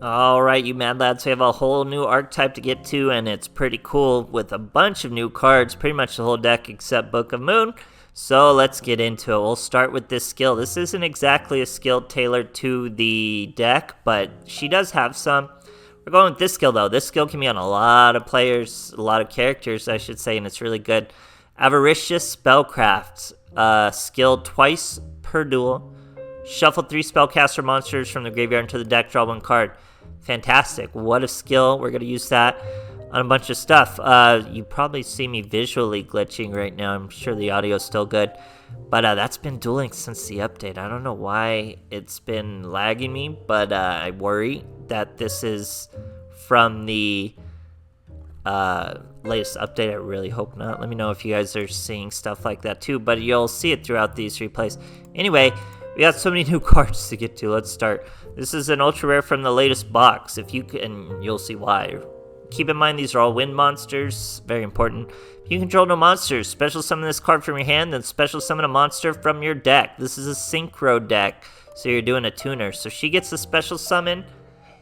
Alright, you mad lads, we have a whole new archetype to get to, and it's pretty cool with a bunch of new cards, pretty much the whole deck except Book of Moon. So let's get into it. We'll start with this skill. This isn't exactly a skill tailored to the deck, but she does have some. We're going with this skill though. This skill can be on a lot of players, a lot of characters I should say, and it's really good. Avaricious Spellcraft, skill twice per duel. Shuffle 3 spellcaster monsters from the graveyard into the deck, draw 1 card. Fantastic. What a skill. We're going to use that on a bunch of stuff. You probably see me visually glitching right now. I'm sure the audio is still good. But that's been dueling since the update. I don't know why it's been lagging me, but I worry that this is from the latest update. I really hope not. Let me know if you guys are seeing stuff like that too, but you'll see it throughout these replays. Anyway, we got so many new cards to get to. Let's start. This is an ultra rare from the latest box. If you can, you'll see why. Keep in mind these are all wind monsters. Very important. If you control no monsters, special summon this card from your hand, then special summon a monster from your deck. This is a synchro deck, so you're doing a tuner. So she gets a special summon,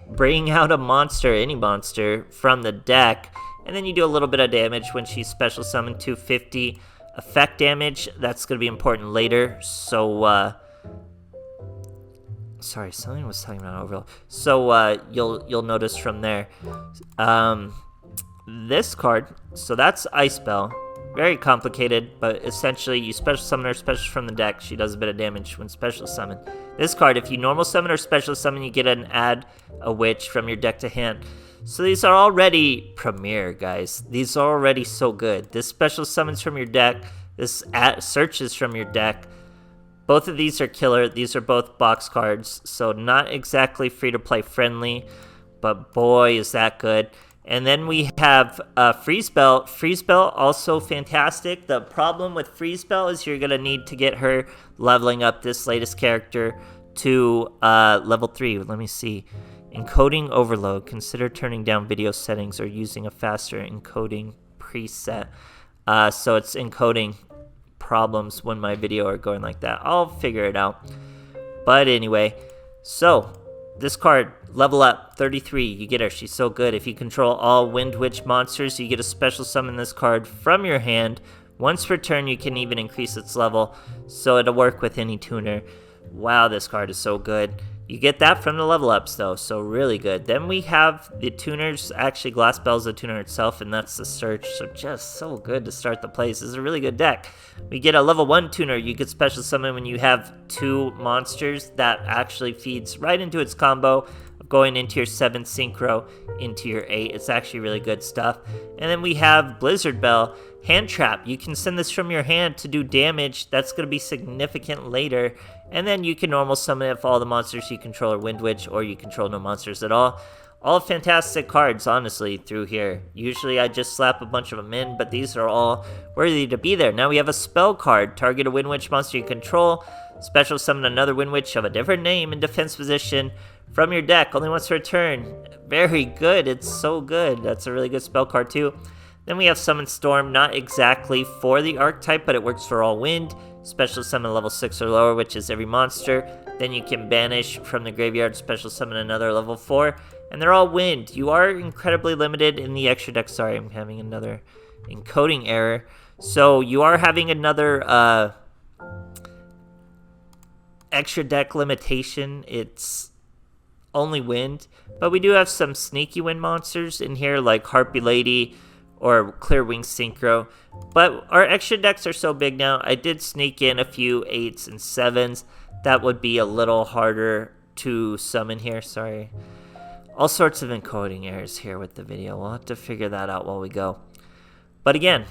bring out a monster, any monster, from the deck, and then you do a little bit of damage when she's special summoned. 250 effect damage. That's going to be important later. So, sorry, something was talking about overload. So you'll notice from there. This card, so that's Ice Bell. Very complicated, but essentially you special summon her special from the deck. She does a bit of damage when special summon. This card, if you normal summon or special summon, you get an add a witch from your deck to hand. So these are already premier, guys. These are already so good. This special summons from your deck. This searches from your deck. Both of these are killer. These are both box cards, so not exactly free-to-play friendly, but boy, is that good. And then we have Freeze Bell. Freeze Bell, also fantastic. The problem with Freeze Bell is you're going to need to get her leveling up this latest character to level 3. Let me see. Encoding overload. Consider turning down video settings or using a faster encoding preset. So it's encoding problems when my video are going like that. I'll figure it out. But anyway, so this card, level up, 33, you get her. She's so good. If you control all Windwitch monsters, you get a special summon this card from your hand. Once per turn, you can even increase its level, so it'll work with any tuner. Wow, this card is so good. You get that from the level ups though, so really good. Then we have the tuners. Actually, Glass Bell's the tuner itself, and that's the search, so just so good to start the plays. This is a really good deck. We get a level 1 tuner. You get special summon when you have 2 monsters. That actually feeds right into its combo of going into your 7 synchro, into your 8. It's actually really good stuff. And then we have Blizzard Bell. Hand Trap. You can send this from your hand to do damage. That's going to be significant later. And then you can normal summon if all the monsters you control are Windwitch, or you control no monsters at all. All fantastic cards, honestly, through here. Usually I just slap a bunch of them in, but these are all worthy to be there. Now we have a spell card. Target a Windwitch monster you control. Special summon another Windwitch of a different name in defense position from your deck. Only once per turn. Very good. It's so good. That's a really good spell card too. Then we have Summon Storm, not exactly for the archetype, but it works for all wind. Special summon level 6 or lower, which is every monster. Then you can banish from the graveyard, special summon another level 4. And they're all wind. You are incredibly limited in the extra deck. Sorry, I'm having another encoding error. So you are having another extra deck limitation. It's only wind. But we do have some sneaky wind monsters in here, like Harpy Lady or Clear Wing Synchro. But our extra decks are so big now. I did sneak in a few 8s and 7s. That would be a little harder to summon here. Sorry. All sorts of encoding errors here with the video. We'll have to figure that out while we go. But again,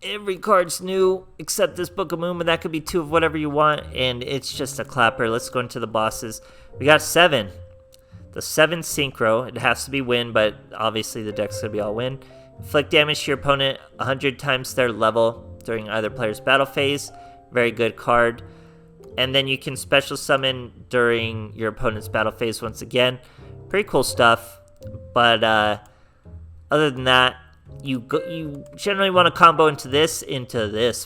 every card's new except this Book of Moon, but that could be 2 of whatever you want, and it's just a clapper. Let's go into the bosses. We got 7. The 7 Synchro. It has to be win, but obviously the deck's going to be all win. Inflict damage to your opponent 100 times their level during either player's battle phase. Very good card. And then you can special summon during your opponent's battle phase once again. Pretty cool stuff. But other than that, you generally want to combo into this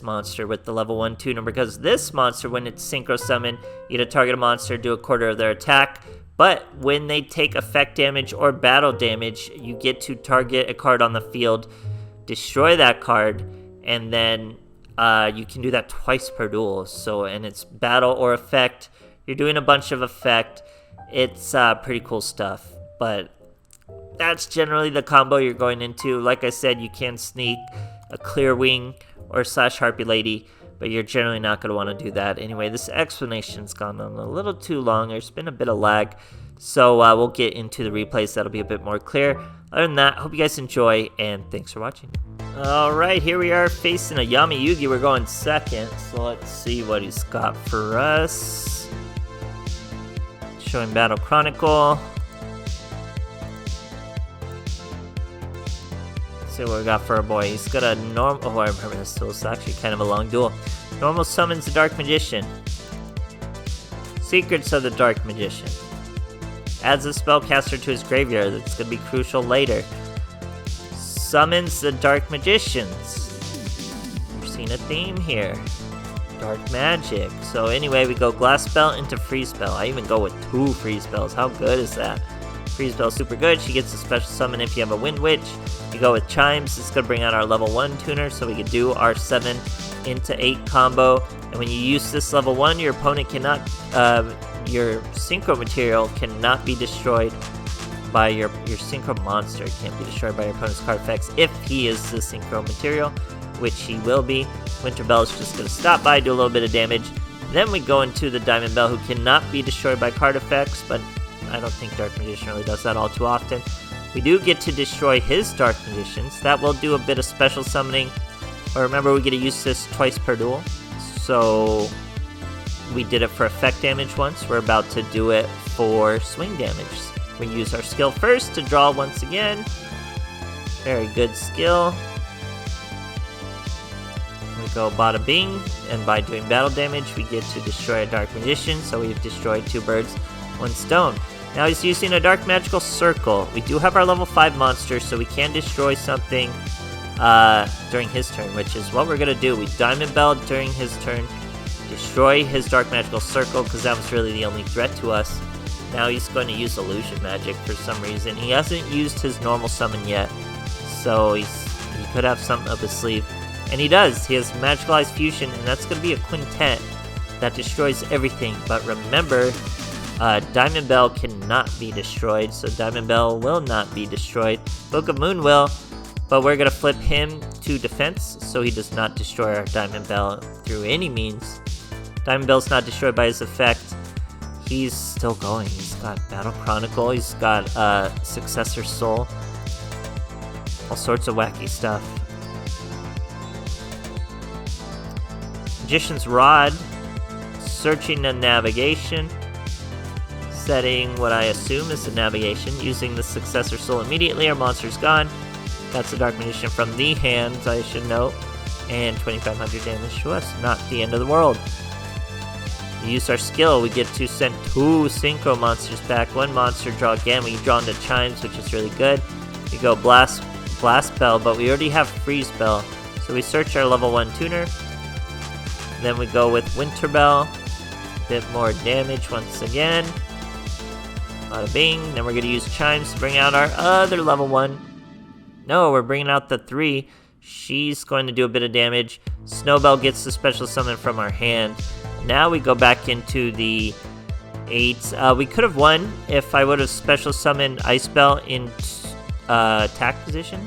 monster with the level 1 tuner, because this monster, when it's synchro summon, you get to target a monster, do a quarter of their attack, But when they take effect damage or battle damage, you get to target a card on the field, destroy that card, and then you can do that twice per duel. So, and it's battle or effect. You're doing a bunch of effect. It's pretty cool stuff. But that's generally the combo you're going into. Like I said, you can sneak a Clear Wing or slash Harpy Lady, but you're generally not going to want to do that. Anyway, this explanation's gone on a little too long. There's been a bit of lag, so we'll get into the replays. That'll be a bit more clear. Other than that, hope you guys enjoy, and thanks for watching. Alright, here we are facing a Yami Yugi. We're going second, so let's see what he's got for us. Showing Battle Chronicle. See what we got for our boy. He's got a normal. Oh, I remember this duel. It's actually kind of a long duel. Normal summons the Dark Magician. Secrets of the Dark Magician. Adds a spellcaster to his graveyard. That's going to be crucial later. Summons the Dark Magicians. We're seeing a theme here. Dark magic. So anyway, we go Glass Spell into Freeze Spell. I even go with 2 Freeze Spells. How good is that? Freeze Spell super good. She gets a special summon if you have a Windwitch. You go with Chimes. It's going to bring out our level 1 tuner, so we can do our 7 into 8 combo. And when you use this level 1, your opponent cannot, your synchro material cannot be destroyed by your synchro monster. It can't be destroyed by your opponent's card effects if he is the synchro material, which he will be. Winter Bell is just going to stop by, do a little bit of damage. Then we go into the Diamond Bell, who cannot be destroyed by card effects, but I don't think Dark Magician really does that all too often. We do get to destroy his Dark Magicians. That will do a bit of special summoning. But remember, we get to use this twice per duel. So we did it for effect damage once. We're about to do it for swing damage. We use our skill first to draw once again. Very good skill. We go bada bing, and by doing battle damage, we get to destroy a Dark Magician. So we've destroyed 2 birds, 1 stone. Now he's using a Dark Magical Circle. We do have our level 5 monster, so we can destroy something during his turn, which is what we're going to do. We Diamond Bell during his turn, destroy his Dark Magical Circle, because that was really the only threat to us. Now he's going to use Illusion Magic for some reason. He hasn't used his normal summon yet, so he could have something up his sleeve. And he does. He has Magicalized Fusion, and that's going to be a quintet that destroys everything. But remember, Diamond Bell cannot be destroyed, so Diamond Bell will not be destroyed. Book of Moon will, but we're going to flip him to defense, so he does not destroy our Diamond Bell through any means. Diamond Bell's not destroyed by his effect. He's still going. He's got Battle Chronicle, he's got Successor Soul, all sorts of wacky stuff. Magician's Rod, searching the navigation, setting what I assume is the navigation, using the Successor Soul immediately. Our monster's gone. That's the Dark Magician from the hand, I should note, and 2500 damage to us. Not the end of the world. We use our skill, we get to send 2 synchro monsters back, 1 monster, draw again. We draw into Chimes, which is really good. We go Blast Bell, but we already have Freeze Bell, so we search our level 1 tuner. Then we go with Winter Bell, bit more damage once again. Bada bing. Then we're going to use Chimes to bring out our other level 1. No, we're bringing out the 3. She's going to do a bit of damage. Snowbell gets the special summon from our hand. Now we go back into the 8. We could have won if I would have special summoned Ice Bell in attack position,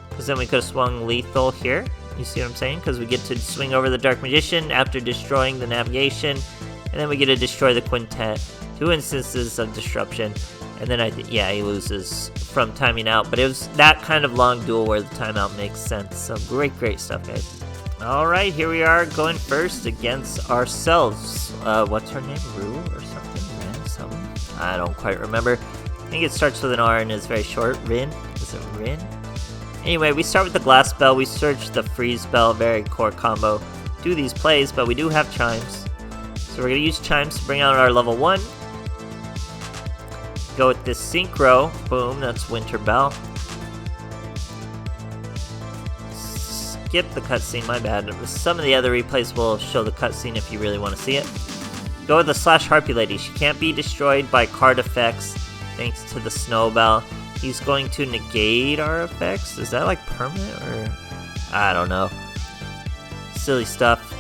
because then we could have swung lethal here. You see what I'm saying? Because we get to swing over the Dark Magician after destroying the navigation, and then we get to destroy the quintet. 2 instances of disruption, and then he loses from timing out. But it was that kind of long duel where the timeout makes sense. So great stuff, guys. Alright, here we are going first against ourselves. What's her name? Rue or something? Rin? Something? I don't quite remember. I think it starts with an R and is very short. Rin? Is it Rin? Anyway, we start with the Glass Bell. We search the Freeze Bell. Very core combo. Do these plays, but we do have Chimes. So we're going to use Chimes to bring out our level 1. Go with this Synchro. Boom, that's Winter Bell. Skip the cutscene, my bad. Some of the other replays will show the cutscene if you really want to see it. Go with the Slash Harpy Lady. She can't be destroyed by card effects thanks to the Snowbell. He's going to negate our effects. Is that like permanent or... I don't know. Silly stuff.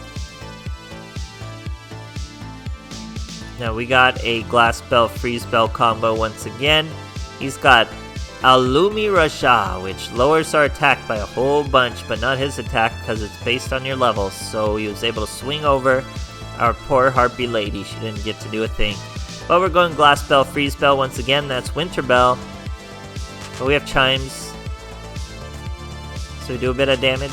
Now we got a Glass Bell, Freeze Bell combo once again. He's got Alumi Raja, which lowers our attack by a whole bunch, but not his attack because it's based on your level. So he was able to swing over our poor Harpy Lady. She didn't get to do a thing. But we're going Glass Bell, Freeze Bell once again. That's Winter Bell. But we have Chimes. So we do a bit of damage.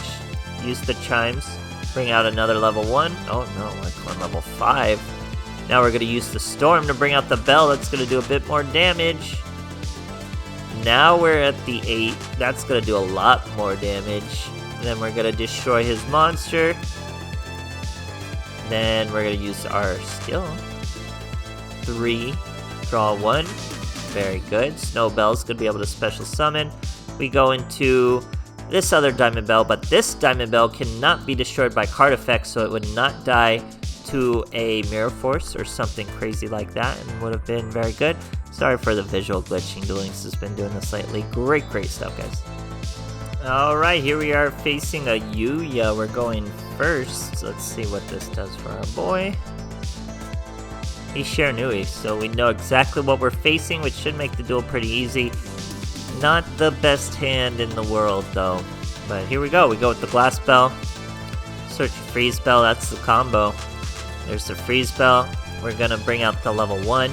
Use the Chimes. Bring out another level 1. Oh no, we're on level 5. Now we're going to use the Storm to bring out the Bell. That's going to do a bit more damage. Now we're at the 8. That's going to do a lot more damage. And then we're going to destroy his monster. Then we're going to use our skill. 3. Draw 1. Very good. Snowbell's going to be able to special summon. We go into this other Diamond Bell, but this Diamond Bell cannot be destroyed by card effects, so it would not die to a Mirror Force or something crazy like that, and would have been very good. Sorry for the visual glitching. Duel Links has been doing this lately. Great stuff, guys. Alright, here we are facing a Yuya. We're going first. Let's see what this does for our boy. He's Shiranui, so we know exactly what we're facing, which should make the duel pretty easy. Not the best hand in the world, though. But here we go. We go with the Glass Bell. Search Freeze Bell. That's the combo. There's the Freeze Bell. We're going to bring out the level 1.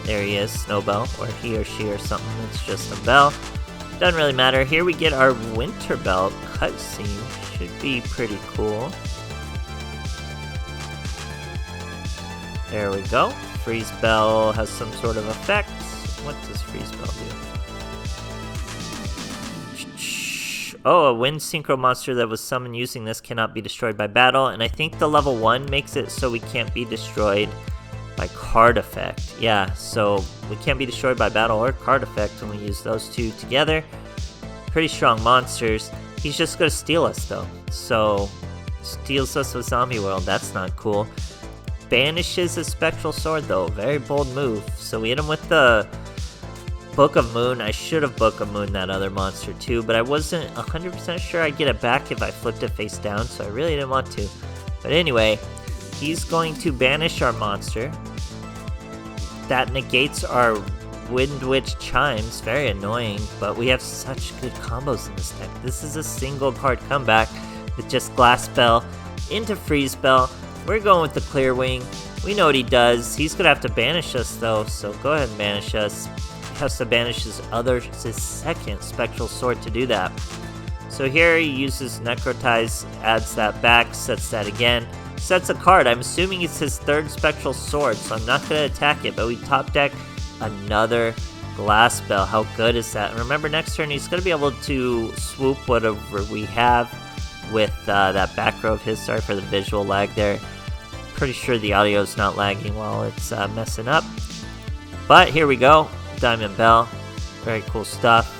There he is, Snowbell, or he or she or something. It's just a bell. Doesn't really matter. Here we get our Winter Bell cutscene. Should be pretty cool. There we go. Freeze Bell has some sort of effect. What does Freeze Bell do? Oh, a Wind Synchro monster that was summoned using this cannot be destroyed by battle, and I think the level 1 makes it so we can't be destroyed by card effect. Yeah, so we can't be destroyed by battle or card effect when we use those two together. Pretty strong monsters. He's just gonna steal us though. So, steals us with Zombie World. That's not cool. Banishes his Spectral Sword though. Very bold move. So we hit him with the Book of Moon. I should have Book of Moon that other monster too, but I wasn't 100% sure I'd get it back if I flipped it face down, so I really didn't want to. But anyway, he's going to banish our monster. That negates our Windwitch Chimes. Very annoying, but we have such good combos in this deck. This is a single card comeback with just Glass Bell into Freeze Bell. We're going with the Clear Wing. We know what he does. He's gonna have to banish us though, so go ahead and banish us. He has to banish his second Spectral Sword to do that. So here he uses Necrotize, adds that back, sets that again. Sets a card. I'm assuming it's his third Spectral Sword, so I'm not going to attack it, but we top deck another Glass Bell. How good is that? And remember, next turn he's going to be able to swoop whatever we have with that back row of his. Sorry for the visual lag there. Pretty sure the audio is not lagging while it's messing up. But here we go. Diamond Bell. Very cool stuff.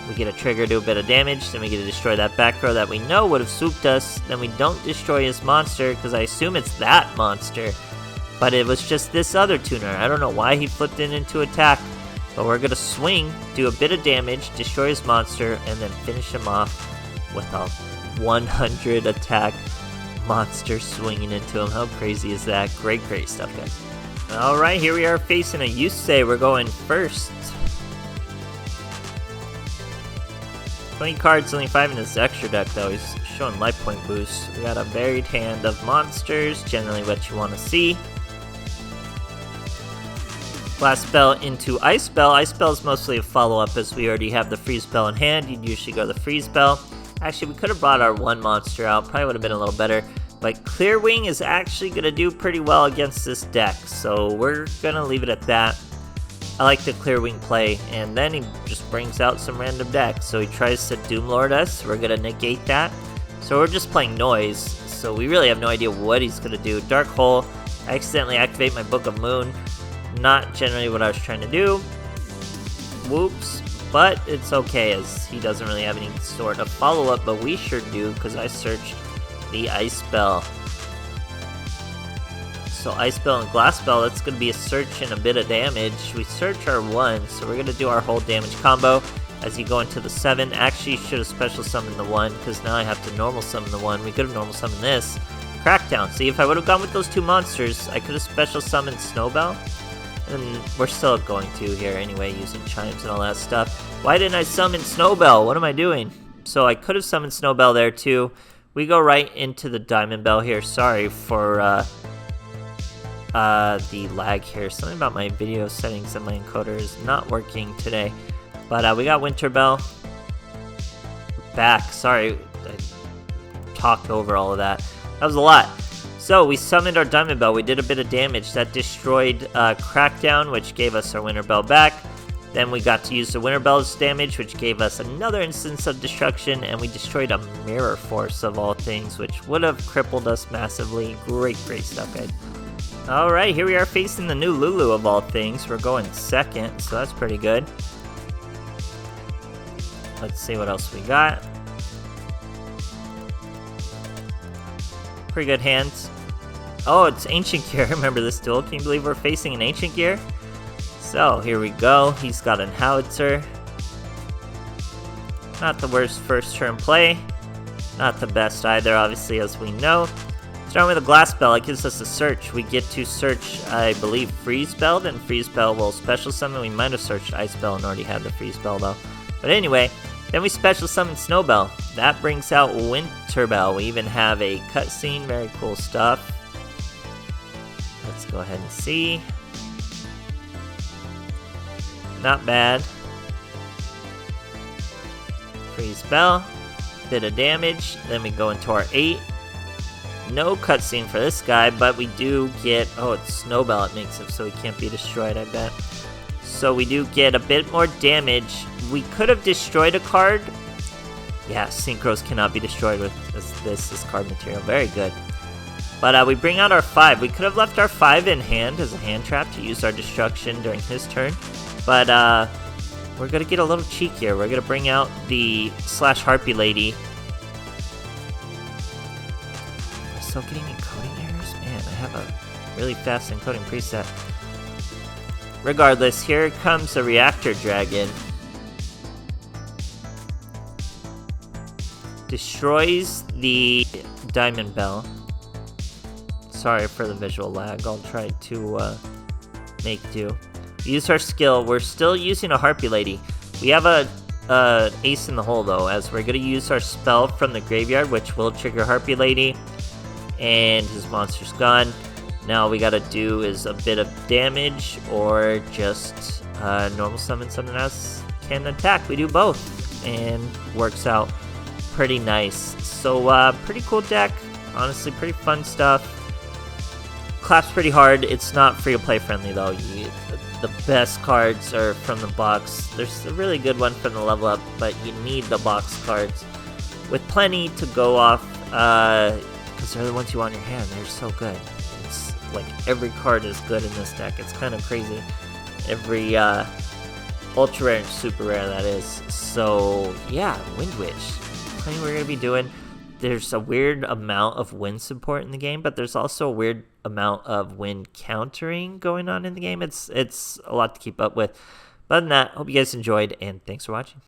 We get a trigger, do a bit of damage, then we get to destroy that back row that we know would have swooped us. Then we don't destroy his monster, because I assume it's that monster. But it was just this other tuner. I don't know why he flipped it into attack. But we're going to swing, do a bit of damage, destroy his monster, and then finish him off with a 100 attack monster swinging into him. How crazy is that? Great stuff, guys. Alright, here we are facing a Yusei. We're going first. 20 cards, only 5 in his extra deck though. He's showing life point boost. We got a varied hand of monsters, generally what you want to see. Glass Bell into Ice Bell. Ice Bell is mostly a follow-up as we already have the Freeze Bell in hand. You'd usually go the Freeze Bell. Actually, we could have brought our one monster out. Probably would have been a little better. But Clear Wing is actually going to do pretty well against this deck. So we're going to leave it at that. I like the Clear Wing play. And then he just brings out some random decks. So he tries to Doomlord us. We're going to negate that. So we're just playing Noise. So we really have no idea what he's going to do. Dark Hole. I accidentally activate my Book of Moon. Not generally what I was trying to do. Whoops. But it's okay as he doesn't really have any sort of follow-up, but we sure do because I searched the Ice Spell. So Ice Spell and Glass Spell, that's going to be a search and a bit of damage. We search our 1, so we're going to do our whole damage combo. As you go into the 7, actually should have special summoned the 1, because now I have to normal summon the 1. We could have normal summoned this. Crackdown. See, if I would have gone with those 2 monsters, I could have special summoned Snowbell. And we're still going to here anyway, using chimes and all that stuff. Why didn't I summon Snowbell? What am I doing? So I could have summoned Snowbell there too. We go right into the Diamond Bell here. Sorry for the lag here. Something about my video settings and my encoder is not working today. But we got Winter Bell. Back. Sorry, I talked over all of that. That was a lot. So we summoned our Diamond Bell. We did a bit of damage. That destroyed Crackdown, which gave us our Winter Bell back. Then we got to use the Winter Bell's damage, which gave us another instance of destruction. And we destroyed a Mirror Force of all things, which would have crippled us massively. Great stuff, guys. Alright, here we are facing the new Lulu of all things. We're going second, so that's pretty good. Let's see what else we got. Pretty good hands. Oh, it's Ancient Gear. Remember this duel? Can you believe we're facing an Ancient Gear? So, here we go. He's got an Howitzer. Not the worst first turn play. Not the best either, obviously, as we know. Starting with a Glass Spell, it gives us a search. We get to search, I believe, Freeze Spell, then Freeze Spell will special summon. We might have searched Ice Spell and already had the Freeze Spell, though. But anyway, then we special summon Snowbell. That brings out Winter Bell. We even have a cutscene, very cool stuff. Let's go ahead and see. Not bad. Freeze Spell, bit of damage. Then we go into our 8. No cutscene for this guy, but we do get... Oh, it's Snowbell it makes it, so he can't be destroyed, I bet. So we do get a bit more damage. We could have destroyed a card. Yeah, Synchros cannot be destroyed with this card material. Very good. But we bring out our 5. We could have left our 5 in hand as a hand trap to use our destruction during his turn. But we're going to get a little cheekier. We're going to bring out the Slash Harpy Lady. Still getting encoding errors? Man, I have a really fast encoding preset. Regardless, here comes a Reactor Dragon. Destroys the Diamond Bell. Sorry for the visual lag. I'll try to make do. Use our skill. We're still using a Harpy Lady. We have a ace in the hole though, as we're going to use our spell from the graveyard, which will trigger Harpy Lady. And his monster's gone. Now we gotta do is a bit of damage or just normal summon something else can attack. We do both and works out pretty nice. So pretty cool deck. Honestly, pretty fun stuff. Claps pretty hard. It's not free to play friendly though. The best cards are from the box. There's a really good one from the level up, but you need the box cards with plenty to go off. Because they're the ones you want in your hand. They're so good. It's like every card is good in this deck. It's kind of crazy. Every ultra rare and super rare that is. So yeah, Windwitch. Playing we're gonna be doing. There's a weird amount of wind support in the game, but there's also a weird amount of wind countering going on in the game. It's a lot to keep up with. But other than that, hope you guys enjoyed, and thanks for watching.